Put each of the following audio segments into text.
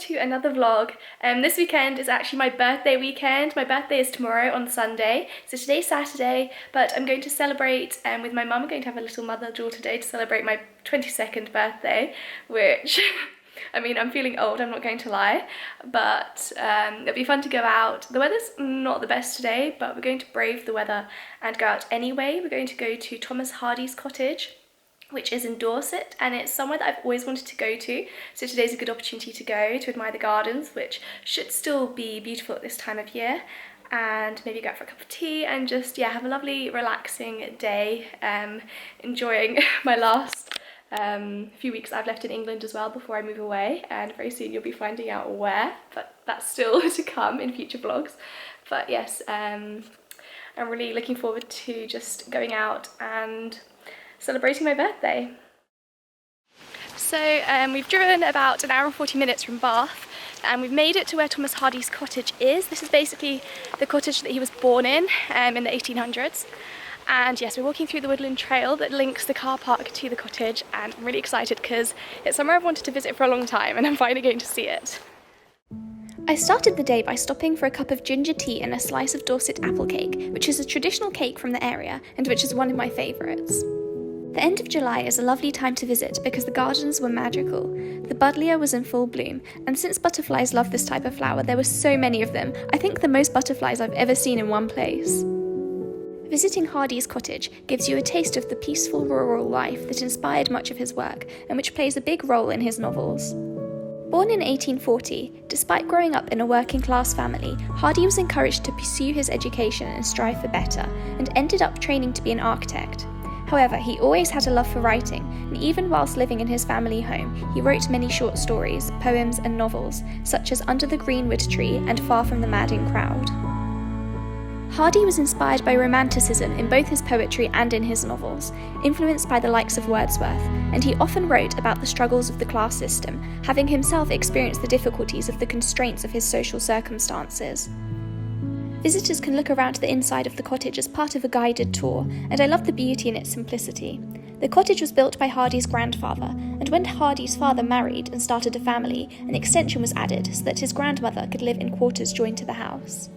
to another vlog. This weekend is actually my birthday weekend. My birthday is tomorrow on Sunday, so today's Saturday, but I'm going to celebrate with my mum. I'm going to have a little mother-daughter day to celebrate my 22nd birthday, which, I mean, I'm feeling old, I'm not going to lie, but it'll be fun to go out. The weather's not the best today, but we're going to brave the weather and go out anyway. We're going to go to Thomas Hardy's cottage, which is in Dorset, and it's somewhere that I've always wanted to go to, so today's a good opportunity to go to admire the gardens, which should still be beautiful at this time of year, and maybe go out for a cup of tea and just, yeah, have a lovely relaxing day, enjoying my last few weeks I've left in England as well before I move away, and very soon you'll be finding out where, but that's still to come in future vlogs. But yes, I'm really looking forward to just going out and celebrating my birthday. So we've driven about an hour and 40 minutes from Bath, and we've made it to where Thomas Hardy's cottage is. This is basically the cottage that he was born in the 1800s. And yes, we're walking through the woodland trail that links the car park to the cottage, and I'm really excited because it's somewhere I've wanted to visit for a long time and I'm finally going to see it. I started the day by stopping for a cup of ginger tea and a slice of Dorset apple cake, which is a traditional cake from the area and which is one of my favourites. The end of July is a lovely time to visit because the gardens were magical. The buddleia was in full bloom, and since butterflies love this type of flower, there were so many of them. I think the most butterflies I've ever seen in one place. Visiting Hardy's cottage gives you a taste of the peaceful rural life that inspired much of his work and which plays a big role in his novels. Born in 1840, despite growing up in a working-class family, Hardy was encouraged to pursue his education and strive for better, and ended up training to be an architect. However, he always had a love for writing, and even whilst living in his family home, he wrote many short stories, poems and novels, such as Under the Greenwood Tree and Far from the Madding Crowd. Hardy was inspired by romanticism in both his poetry and in his novels, influenced by the likes of Wordsworth, and he often wrote about the struggles of the class system, having himself experienced the difficulties of the constraints of his social circumstances. Visitors can look around the inside of the cottage as part of a guided tour, and I love the beauty in its simplicity. The cottage was built by Hardy's grandfather, and when Hardy's father married and started a family, an extension was added so that his grandmother could live in quarters joined to the house.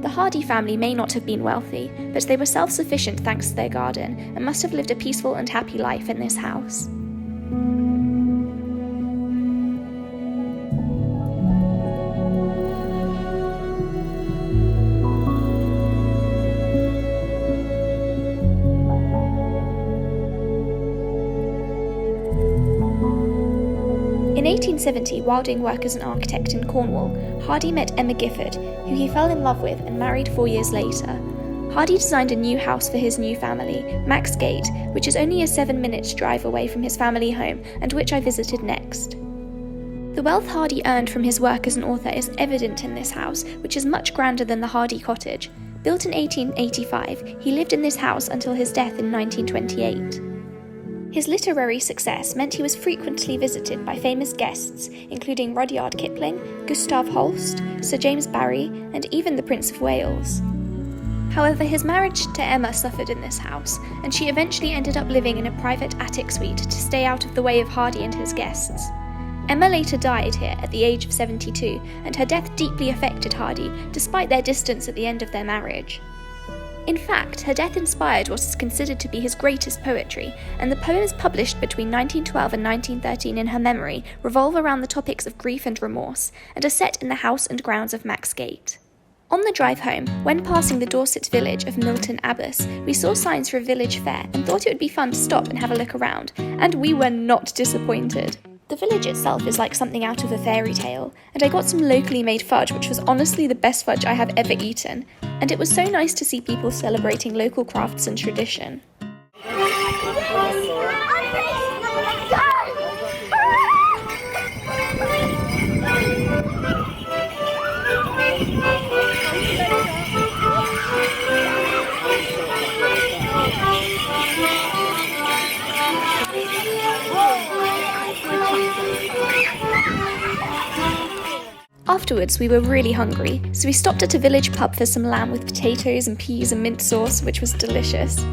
The Hardy family may not have been wealthy, but they were self-sufficient thanks to their garden, and must have lived a peaceful and happy life in this house. In 1870, while doing work as an architect in Cornwall, Hardy met Emma Gifford, who he fell in love with and married 4 years later. Hardy designed a new house for his new family, Max Gate, which is only a 7-minute drive away from his family home, and which I visited next. The wealth Hardy earned from his work as an author is evident in this house, which is much grander than the Hardy cottage. Built in 1885, he lived in this house until his death in 1928. His literary success meant he was frequently visited by famous guests, including Rudyard Kipling, Gustav Holst, Sir James Barrie, and even the Prince of Wales. However, his marriage to Emma suffered in this house, and she eventually ended up living in a private attic suite to stay out of the way of Hardy and his guests. Emma later died here at the age of 72, and her death deeply affected Hardy, despite their distance at the end of their marriage. In fact, her death inspired what is considered to be his greatest poetry, and the poems published between 1912 and 1913 in her memory revolve around the topics of grief and remorse, and are set in the house and grounds of Max Gate. On the drive home, when passing the Dorset village of Milton Abbas, we saw signs for a village fair and thought it would be fun to stop and have a look around, and we were not disappointed. The village itself is like something out of a fairy tale, and I got some locally made fudge, which was honestly the best fudge I have ever eaten, and it was so nice to see people celebrating local crafts and tradition. Afterwards, we were really hungry, so we stopped at a village pub for some lamb with potatoes and peas and mint sauce, which was delicious.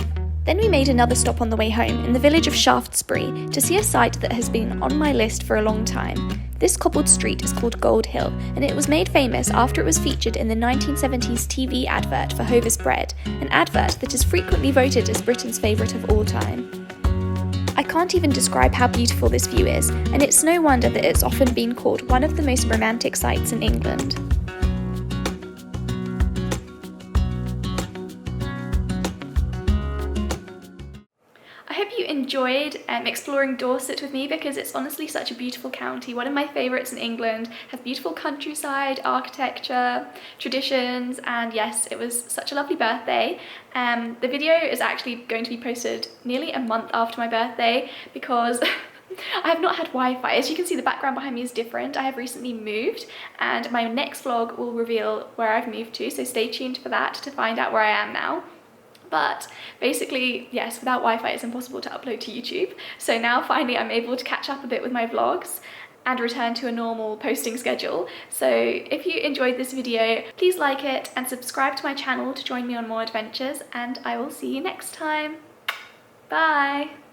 Then we made another stop on the way home in the village of Shaftesbury to see a site that has been on my list for a long time. This cobbled street is called Gold Hill, and it was made famous after it was featured in the 1970s TV advert for Hovis Bread, an advert that is frequently voted as Britain's favourite of all time. I can't even describe how beautiful this view is, and it's no wonder that it's often been called one of the most romantic sites in England. I hope you enjoyed exploring Dorset with me, because it's honestly such a beautiful county, one of my favourites in England, has beautiful countryside, architecture, traditions, and yes, it was such a lovely birthday. The video is actually going to be posted nearly a month after my birthday because I have not had Wi-Fi. As you can see, the background behind me is different. I have recently moved, and my next vlog will reveal where I've moved to, so stay tuned for that to find out where I am now. But basically, yes, without Wi-Fi it's impossible to upload to YouTube. So now finally I'm able to catch up a bit with my vlogs and return to a normal posting schedule. So if you enjoyed this video, please like it and subscribe to my channel to join me on more adventures, and I will see you next time. Bye!